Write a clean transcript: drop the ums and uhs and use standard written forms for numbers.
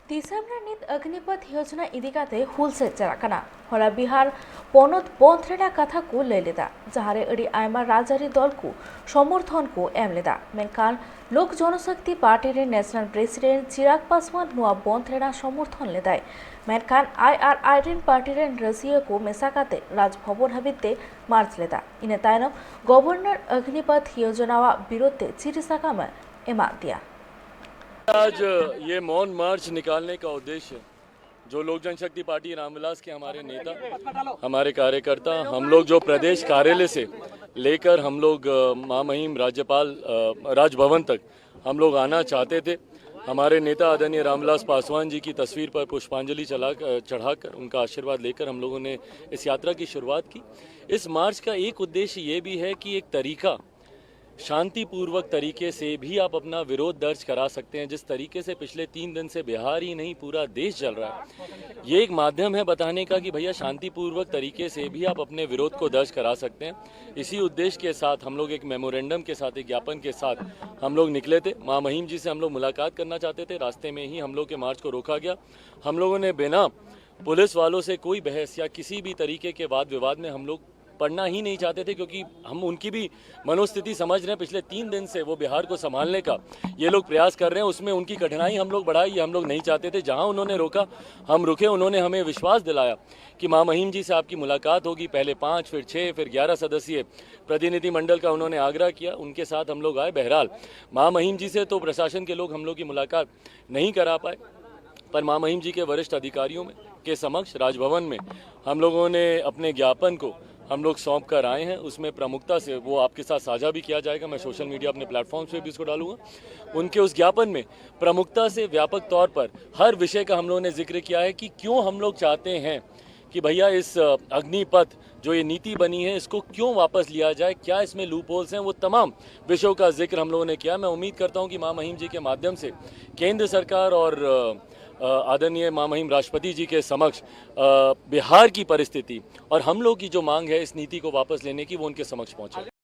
ᱛᱤᱥᱟᱢᱨᱟᱱᱤᱛ ᱚᱜᱱᱤᱯᱚᱛ ᱭᱳᱡᱚᱱᱟ ᱤᱫᱤ ᱠᱟᱛᱮ ᱦᱩᱞᱥᱮᱫ ᱪᱟᱞᱟᱜ ᱠᱟᱱᱟ। ᱦᱚᱞᱟ ᱵᱤᱦᱟᱨ ᱯᱚᱱᱚᱛ ᱵᱚᱱᱫ ᱨᱮᱱᱟᱜ ᱠᱟᱛᱷᱟ ᱠᱚ ᱞᱟᱹᱭ ᱞᱮᱫᱟ, ᱡᱟᱦᱟᱸᱨᱮ ᱟᱹᱰᱤ ᱟᱭᱢᱟ ᱨᱟᱡᱽᱟᱹᱨᱤ ᱫᱚᱞ ᱠᱚ ᱥᱚᱢᱚᱨᱛᱷᱚᱱ ᱠᱚ ᱮᱢ ᱞᱮᱫᱟ। ᱢᱮᱱᱠᱷᱟᱱ ᱞᱳᱠ ᱡᱚᱱᱚᱥᱚᱠᱛᱤ ᱯᱟर्टी ᱨᱮᱱ ᱱᱮᱥᱱᱟᱞ प्रेसिडेंट चिराग पासवान ᱱᱚᱣᱟ ᱵᱚᱱᱫ ᱨᱮᱱᱟᱜ ᱥᱚᱢᱚᱨᱛᱷᱚᱱ ᱞᱮᱫᱟᱭ। ᱢᱮᱱᱠᱷᱟन ᱟᱭᱟᱨᱟᱭ ᱨᱮᱱ ᱯᱟर्टी ᱨᱮᱱ ᱨᱟᱹᱥᱤᱭᱟᱹ ᱠᱚ ᱢᱮᱥᱟ ᱠᱟᱛᱮ ᱨᱟᱡᱽ ᱵᱷᱚᱵᱚᱱ ᱦᱟᱹᱵᱤᱡ ᱛᱮ ᱢᱟᱨᱪ ᱞᱮᱫᱟ। ᱤᱱᱟᱹ ᱛᱟᱭᱱᱚᱢ गवर्नर अग्निपथ योजनावाग विरोध ते चिठी साकाम एमाद दिया। आज ये मौन मार्च निकालने का उद्देश्य जो लोक जनशक्ति पार्टी रामविलास के हमारे नेता, हमारे कार्यकर्ता, हम लोग जो प्रदेश कार्यालय से लेकर हम लोग महामहिम राज्यपाल राजभवन तक हम लोग आना चाहते थे। हमारे नेता आदरणीय रामविलास पासवान जी की तस्वीर पर पुष्पांजलि चढ़ाकर उनका आशीर्वाद लेकर हम लोगों ने इस यात्रा की शुरुआत की। इस मार्च का एक उद्देश्य ये भी है कि एक तरीका, शांतिपूर्वक तरीके से भी आप अपना विरोध दर्ज करा सकते हैं। जिस तरीके से पिछले 3 दिन से बिहार ही नहीं पूरा देश चल रहा है, ये एक माध्यम है बताने का कि भैया शांतिपूर्वक तरीके से भी आप अपने विरोध को दर्ज करा सकते हैं। इसी उद्देश्य के साथ हम लोग एक मेमोरेंडम के साथ, एक ज्ञापन के साथ हम लोग निकले थे। माँ महिम जी से हम लोग मुलाकात करना चाहते थे। रास्ते में ही हम लोग के मार्च को रोका गया। हम लोगों ने बिना पुलिस वालों से कोई बहस या किसी भी तरीके के वाद विवाद में हम लोग पढ़ना ही नहीं चाहते थे, क्योंकि हम उनकी भी मनोस्थिति समझ रहे हैं। पिछले 3 दिन से वो बिहार को संभालने का ये लोग प्रयास कर रहे हैं, उसमें उनकी कठिनाई हम लोग बढ़ाई, ये हम लोग नहीं चाहते थे। जहां उन्होंने रोका हम रुके। उन्होंने हमें विश्वास दिलाया कि माँ महिम जी से आपकी मुलाकात होगी। पहले 5, फिर 6, फिर 11 सदस्यीय प्रतिनिधिमंडल का उन्होंने आग्रह किया, उनके साथ हम लोग आए। बहरहाल माँ महिम जी से तो प्रशासन के लोग हम लोग की मुलाकात नहीं करा पाए, पर माँ महिम जी के वरिष्ठ अधिकारियों के समक्ष राजभवन में हम लोगों ने अपने ज्ञापन को हम लोग सौंप कर आए हैं। उसमें प्रमुखता से वो आपके साथ साझा भी किया जाएगा। मैं सोशल मीडिया अपने प्लेटफॉर्म्स पे भी इसको डालूंगा। उनके उस ज्ञापन में प्रमुखता से व्यापक तौर पर हर विषय का हम लोगों ने जिक्र किया है कि क्यों हम लोग चाहते हैं कि भैया इस अग्निपथ जो ये नीति बनी है इसको क्यों वापस लिया जाए, क्या इसमें लूप होल्स हैं, वो तमाम विषयों का जिक्र हम लोगों ने किया। मैं उम्मीद करता हूँ कि माँ महिम जी के माध्यम से केंद्र सरकार और आदरणीय माँ महिम राष्ट्रपति जी के समक्ष बिहार की परिस्थिति और हम लोग की जो मांग है इस नीति को वापस लेने की, वो उनके समक्ष पहुंचे।